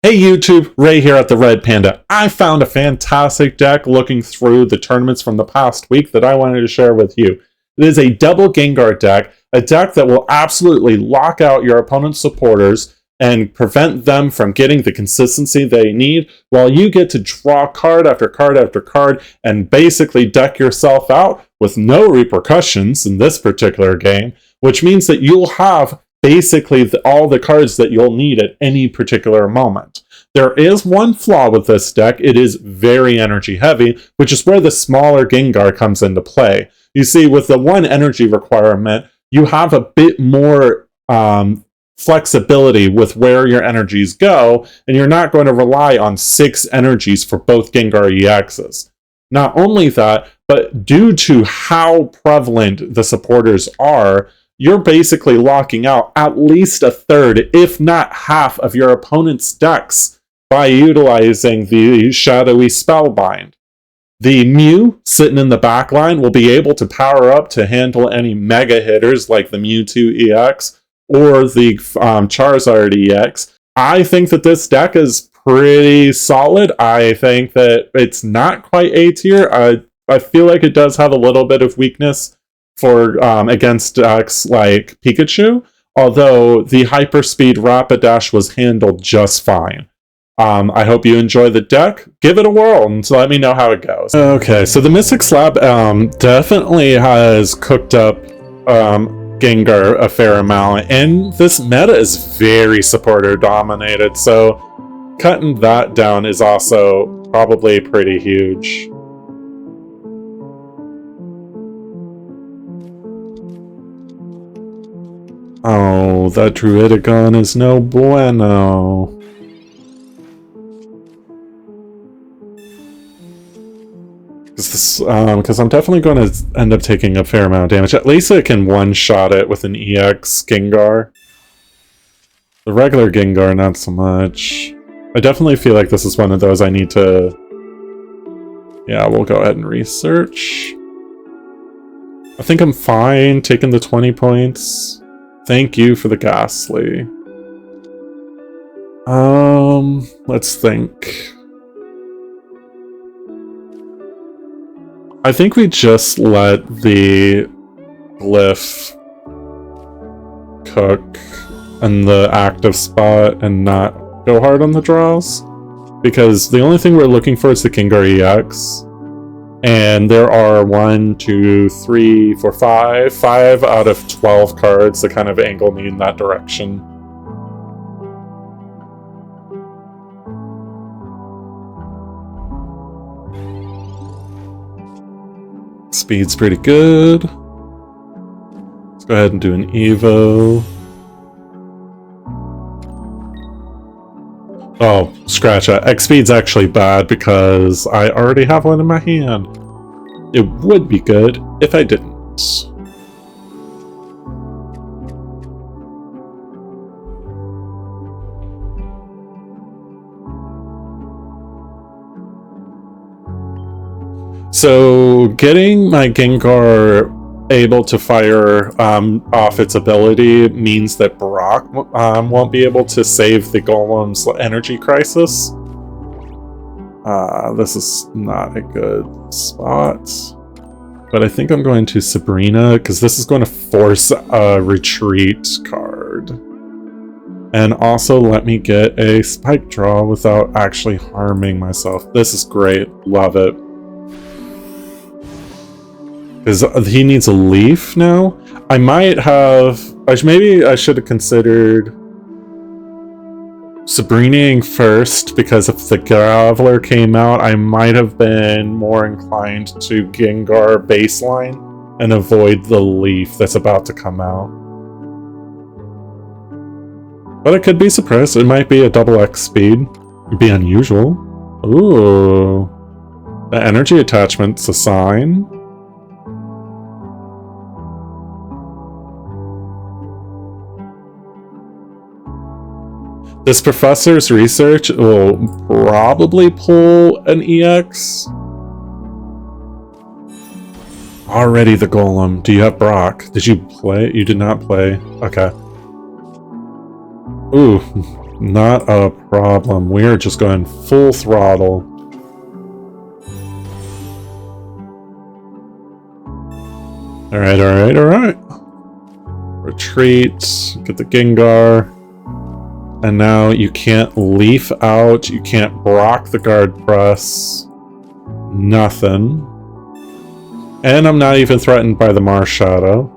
Hey YouTube, Ray here at the Red Panda. I found a fantastic deck looking through the tournaments from the past week that I wanted to share with you. It is a double Gengar deck, a deck that will absolutely lock out your opponent's supporters and prevent them from getting the consistency they need, while you get to draw card after card after card and basically deck yourself out with no repercussions in this particular game, which means that you'll have basically all the cards that you'll need at any particular moment. There is one flaw with this deck. It is very energy heavy, which is where the smaller Gengar comes into play. You see, with the one energy requirement, you have a bit more flexibility with where your energies go, and you're not going to rely on 6 energies for both Gengar EXs. Not only that, but due to how prevalent the supporters are, you're basically locking out at least a third, if not half, of your opponent's decks by utilizing the Shadowy Spellbind. The Mew, sitting in the back line, will be able to power up to handle any mega hitters like the Mewtwo EX or the Charizard EX. I think that this deck is pretty solid. I think that it's not quite A tier. I feel like it does have a little bit of weakness for against decks like Pikachu, although the Hyperspeed Rapidash was handled just fine. I hope you enjoy the deck. Give it a whirl and let me know how it goes. Okay, so the Mystic Slab definitely has cooked up Gengar a fair amount, and this meta is very supporter dominated, so cutting that down is also probably pretty huge. Oh, that Druidigon is no bueno. Because I'm definitely going to end up taking a fair amount of damage. At least it can one-shot it with an EX Gengar. The regular Gengar, not so much. I definitely feel like this is one of those I need to... Yeah, we'll go ahead and research. I think I'm fine taking the 20 points. Thank you for the Ghastly. Let's think. I think we just let the Glyph cook in the active spot and not go hard on the draws. Because the only thing we're looking for is the Gengar EX. And there are 5 out of 12 cards that kind of angle me in that direction. Speed's pretty good. Let's go ahead and do an Evo. Oh, scratch that. X-Speed's actually bad because I already have one in my hand. It would be good if I didn't. So, getting my Gengar able to fire off its ability means that Brock won't be able to save the Golem's energy crisis. This is not a good spot. But I think I'm going to Sabrina, because this is going to force a retreat card. And also let me get a Spike Draw without actually harming myself. This is great. Love it. Because he needs a leaf now. I might have... Maybe I should have considered Sabrinaing first, because if the Graveler came out, I might have been more inclined to Gengar baseline and avoid the leaf that's about to come out. But I could be surprised. It might be a double X speed. It'd be unusual. Ooh. The energy attachment's a sign. This professor's research will probably pull an EX. Already the Golem. Do you have Brock? Did you play? You did not play. Okay. Ooh. Not a problem. We are just going full throttle. Alright, alright, alright. Retreat. Get the Gengar. And now you can't leaf out. You can't block the guard press. Nothing. And I'm not even threatened by the Marshadow.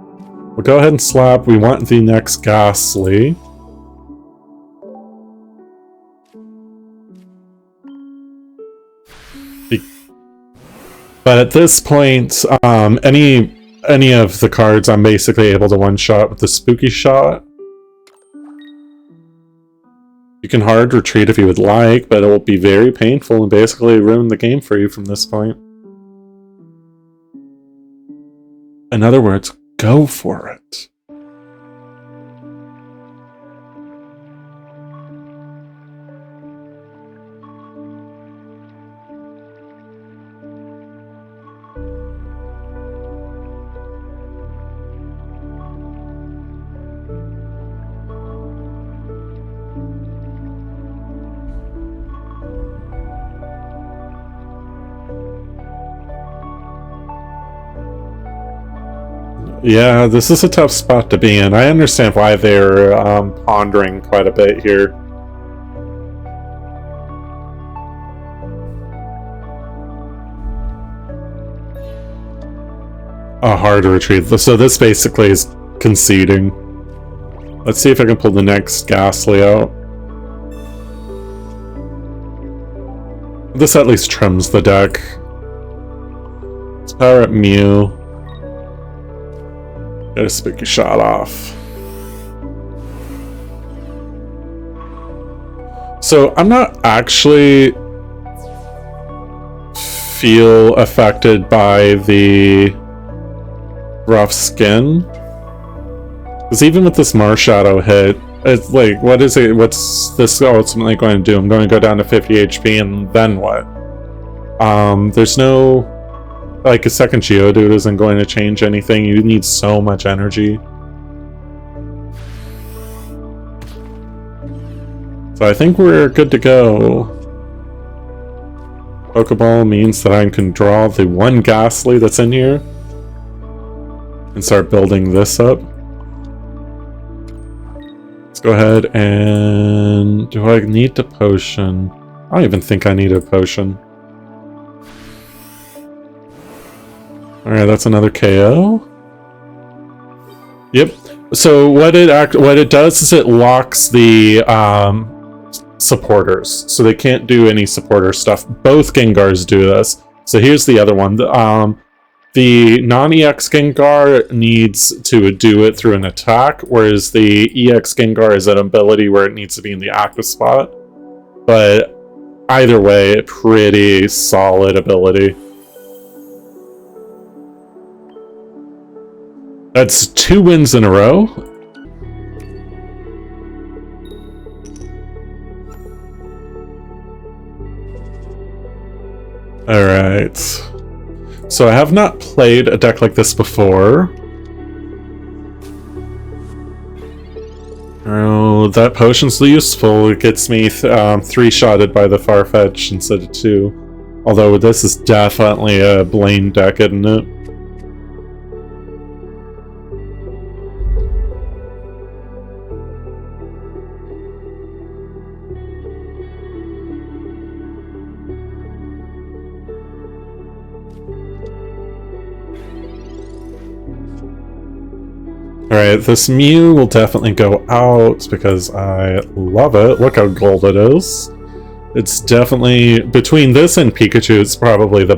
We'll go ahead and slap. We want the next Ghastly. But at this point, any of the cards I'm basically able to one-shot with the Spooky Shot. You can hard retreat if you would like, but it will be very painful and basically ruin the game for you from this point. In other words, go for it. Yeah, this is a tough spot to be in. I understand why they're pondering quite a bit here. A hard retreat. So this basically is conceding. Let's see if I can pull the next Ghastly out. This at least trims the deck. Let's power up Mew. Get a Spooky Shot off. So I'm not actually feel affected by the rough skin. Because even with this Marshadow hit, it's like, what is it? What's this ultimately going to do? I'm going to go down to 50 HP and then what? There's no... Like, a second Geodude isn't going to change anything. You need so much energy. So I think we're good to go. Pokeball means that I can draw the one Ghastly that's in here. And start building this up. Let's go ahead and... Do I need the potion? I don't even think I need a potion. Alright, that's another KO. Yep. So what it does is it locks the supporters. So they can't do any supporter stuff. Both Gengars do this. So here's the other one. The non-EX Gengar needs to do it through an attack, whereas the EX Gengar is an ability where it needs to be in the active spot. But either way, pretty solid ability. That's 2 wins in a row. Alright. So I have not played a deck like this before. Oh, that potion's useful. It gets me 3-shotted by the Farfetch instead of 2. Although this is definitely a Blaine deck, isn't it? Alright, this Mew will definitely go out because I love it. Look how gold it is. It's definitely, between this and Pikachu, it's probably the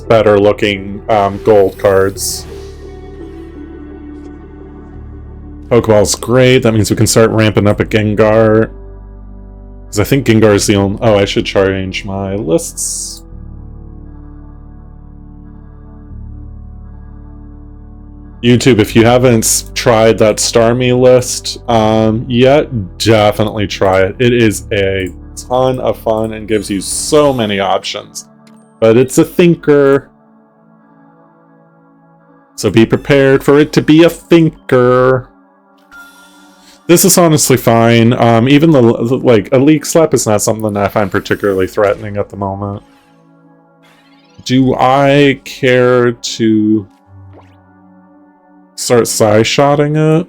better looking gold cards. Pokeball's great. That means we can start ramping up a Gengar. Because I think Gengar is the only... Oh, I should change my lists. YouTube, if you haven't tried that Starmie list yet, definitely try it. It is a ton of fun and gives you so many options. But it's a thinker. So be prepared for it to be a thinker. This is honestly fine. Even like a leak slap is not something that I find particularly threatening at the moment. Do I care to start side-shotting it?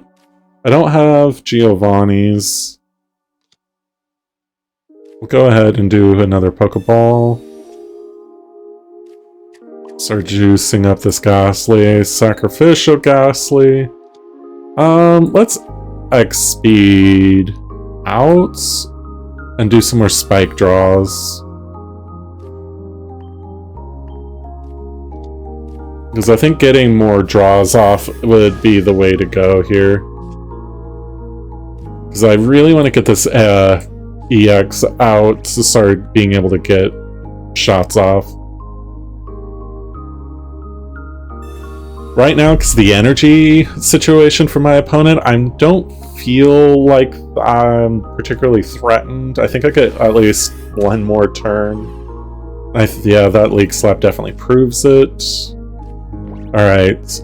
I don't have Giovanni's. We'll go ahead and do another Pokeball. Start juicing up this Ghastly. Sacrificial Ghastly. Let's X-Speed out and do some more spike draws. Because I think getting more draws off would be the way to go here. Because I really want to get this EX out to start being able to get shots off. Right now, because the energy situation for my opponent, I don't feel like I'm particularly threatened. I think I get at least one more turn. Yeah, that Leak Slap definitely proves it. Alright.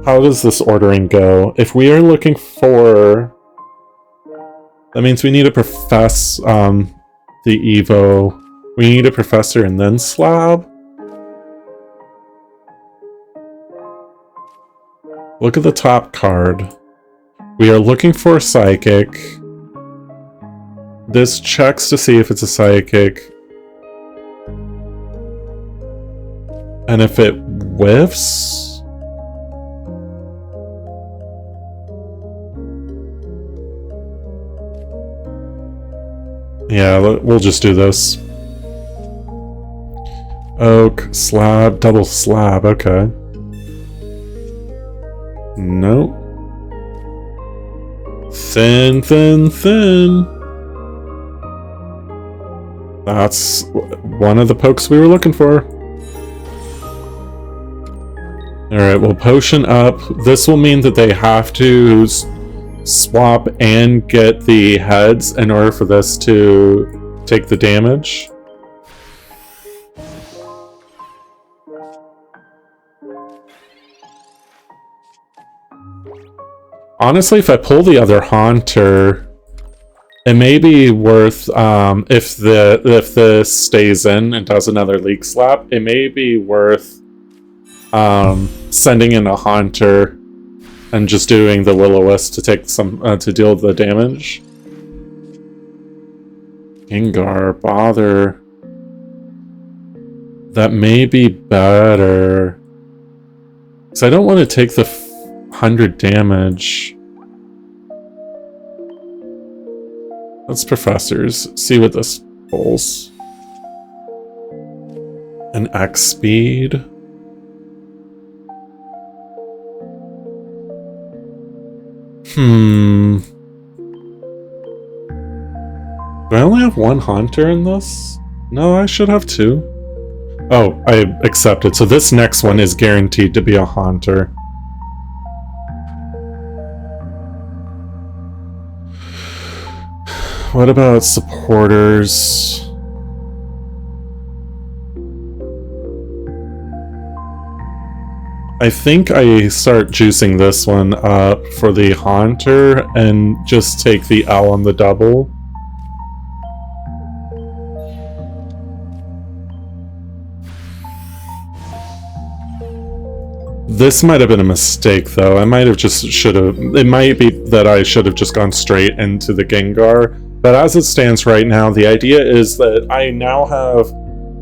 How does this ordering go? If we are looking for... That means we need to profess the Evo. We need a Professor and then Slab? Look at the top card. We are looking for a Psychic. This checks to see if it's a Psychic. And if it whiffs... Yeah, we'll just do this. Oak, Slab, double Slab, okay. Nope. Thin. That's one of the pokes we were looking for. Alright, we'll potion up. This will mean that they have to swap and get the heads in order for this to take the damage. Honestly, if I pull the other Haunter, it may be worth, if this stays in and does another Leak Slap, it may be worth sending in a Haunter and just doing the Will-O-Wisp to take some to deal with the damage. Gengar, bother. That may be better. Because I don't want to take the 100 damage. Let's Professors. See what this pulls. An X speed. Do I only have one Haunter in this? No, I should have two. Oh, I accepted. So this next one is guaranteed to be a Haunter. What about supporters? I think I start juicing this one up for the Haunter and just take the L on the double. This might have been a mistake, though. I might have just it might be that I should have just gone straight into the Gengar. But as it stands right now, the idea is that I now have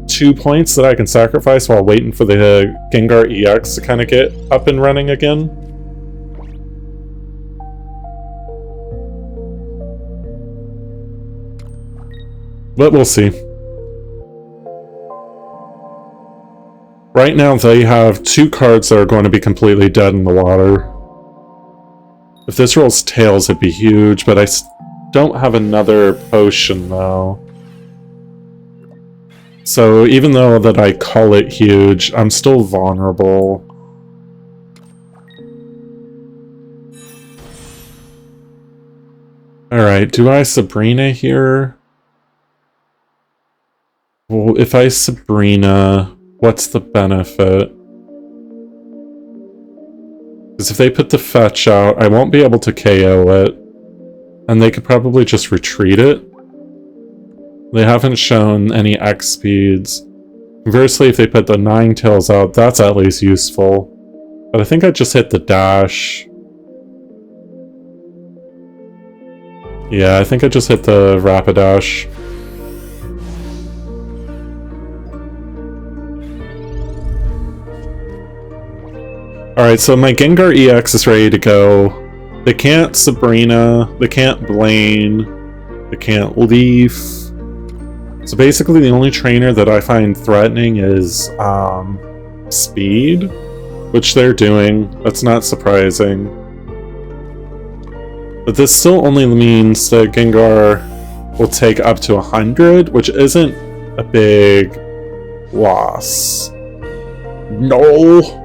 2 points that I can sacrifice while waiting for the Gengar EX to kind of get up and running again. But we'll see. Right now, they have 2 cards that are going to be completely dead in the water. If this rolls tails, it'd be huge, but I don't have another potion, though. So even though that I call it huge, I'm still vulnerable. Alright, do I Sabrina here? Well, if I Sabrina, what's the benefit? Because if they put the fetch out, I won't be able to KO it. And they could probably just retreat it. They haven't shown any X speeds. Conversely, if they put the Ninetales out, that's at least useful. But I think I just hit the dash. Yeah, I think I just hit the Rapidash. Alright, so my Gengar EX is ready to go. They can't Sabrina, they can't Blaine, they can't Leaf. So basically the only trainer that I find threatening is Speed, which they're doing. That's not surprising. But this still only means that Gengar will take up to 100, which isn't a big loss. No!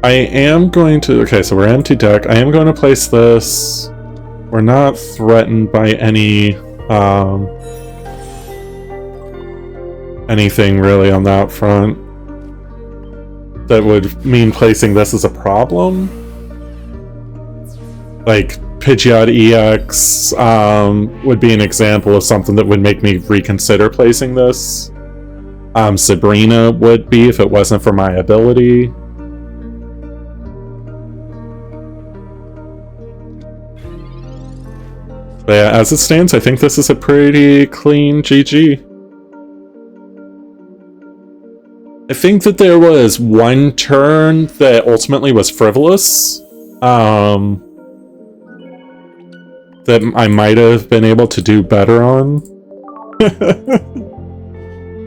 I am going to... Okay, so we're empty deck. I am going to place this. We're not threatened by any... anything really on that front that would mean placing this as a problem. Like, Pidgeot EX would be an example of something that would make me reconsider placing this. Sabrina would be if it wasn't for my ability. But yeah, as it stands, I think this is a pretty clean GG. I think that there was one turn that ultimately was frivolous. That I might have been able to do better on.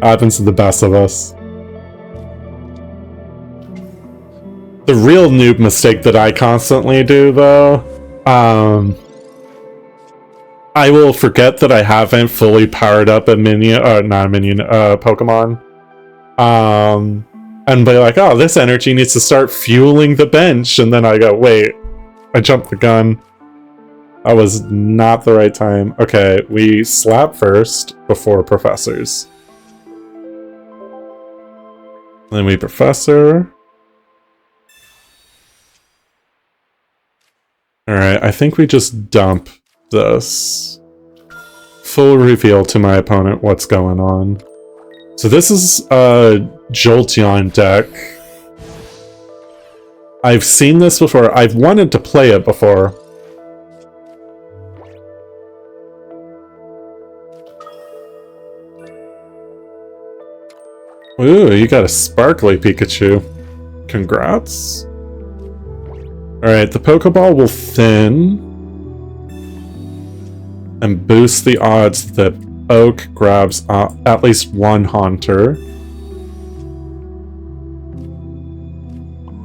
Happens to the best of us. The real noob mistake that I constantly do, though, I will forget that I haven't fully powered up a minion, not a minion, Pokemon. And be like, oh, this energy needs to start fueling the bench, and then I go, wait, I jumped the gun. That was not the right time. Okay, we slap first before professors. Then we professor. Alright, I think we just dump this. Full reveal to my opponent what's going on. So this is a Jolteon deck. I've seen this before. I've wanted to play it before. Ooh, you got a sparkly Pikachu. Congrats. Alright, the Pokeball will thin and boost the odds that Oak grabs at least one Haunter.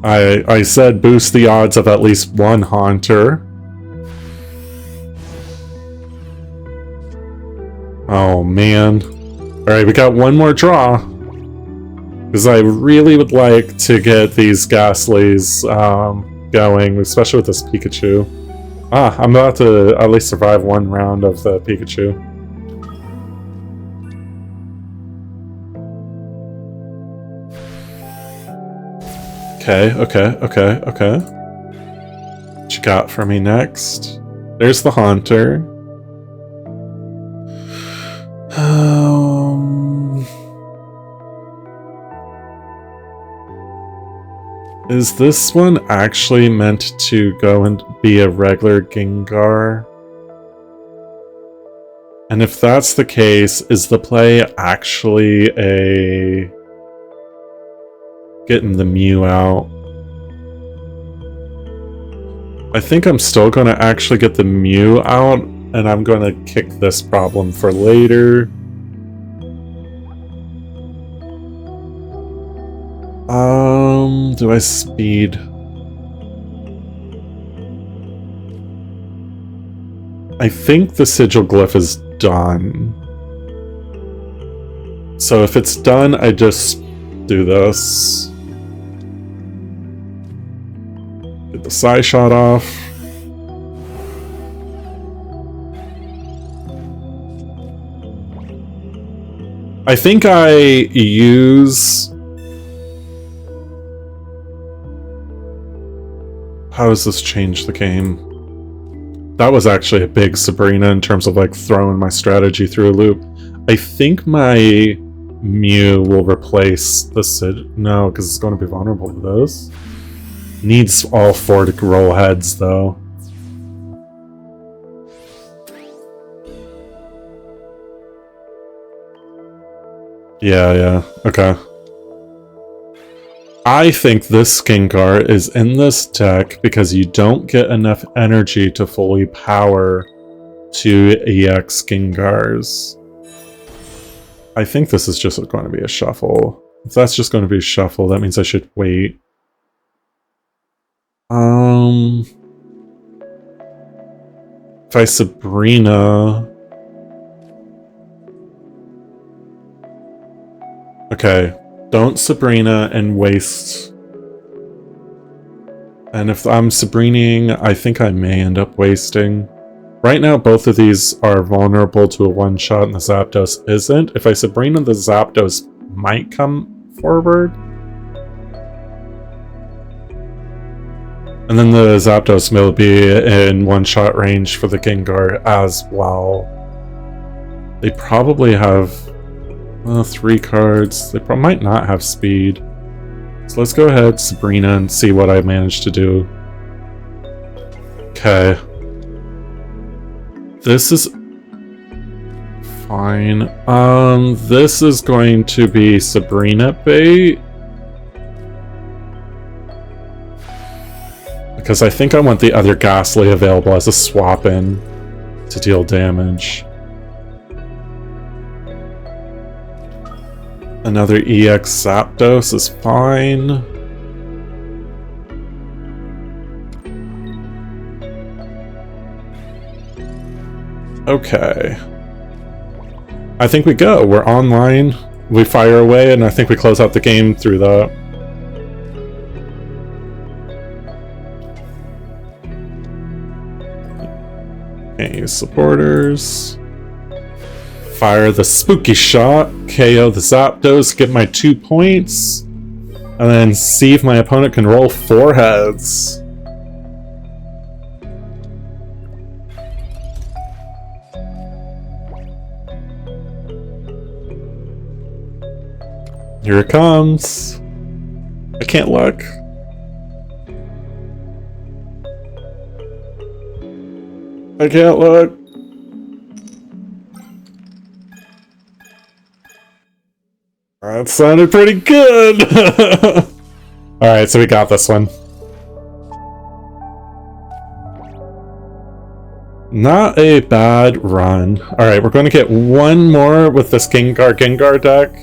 I said boost the odds of at least one Haunter. Oh man. Alright, we got one more draw. Because I really would like to get these Ghastlies going, especially with this Pikachu. Ah, I'm about to at least survive one round of the Pikachu. Okay. What you got for me next? There's the Haunter. Is this one actually meant to go and be a regular Gengar? And if that's the case, is the play actually a... getting the Mew out? I think I'm still going to actually get the Mew out, and I'm going to kick this problem for later. Do I speed? I think the Sigil Glyph is done. So if it's done, I just do this. Get the Psy Shot off. I think I use How does this change the game? That was actually a big Sabrina in terms of like throwing my strategy through a loop. I think my Mew will replace the Sid. No, because it's going to be vulnerable to those. Needs all 4 to roll heads though. Yeah, okay. I think this Gengar is in this deck because you don't get enough energy to fully power 2 EX Gengars. I think this is just going to be a shuffle. If that's just going to be a shuffle, that means I should wait. If I Sabrina... Okay, don't Sabrina and waste. And if I'm Sabrining, I think I may end up wasting. Right now, both of these are vulnerable to a one-shot and the Zapdos isn't. If I Sabrina, the Zapdos might come forward. And then the Zapdos will be in one-shot range for the Gengar as well. They probably have 3 cards. They might not have speed. So let's go ahead, Sabrina, and see what I managed to do. Okay. This is fine. This is going to be Sabrina bait. Because I think I want the other Ghastly available as a swap-in to deal damage. Another EX Zapdos is fine. Okay. I think we go. We're online. We fire away, and I think we close out the game through that. Can't use supporters. Fire the spooky shot, KO the Zapdos, get my 2 points, and then see if my opponent can roll 4 heads. Here it comes. I can't look. I can't look. That sounded pretty good! Alright, so we got this one. Not a bad run. Alright, we're going to get one more with this Gengar deck.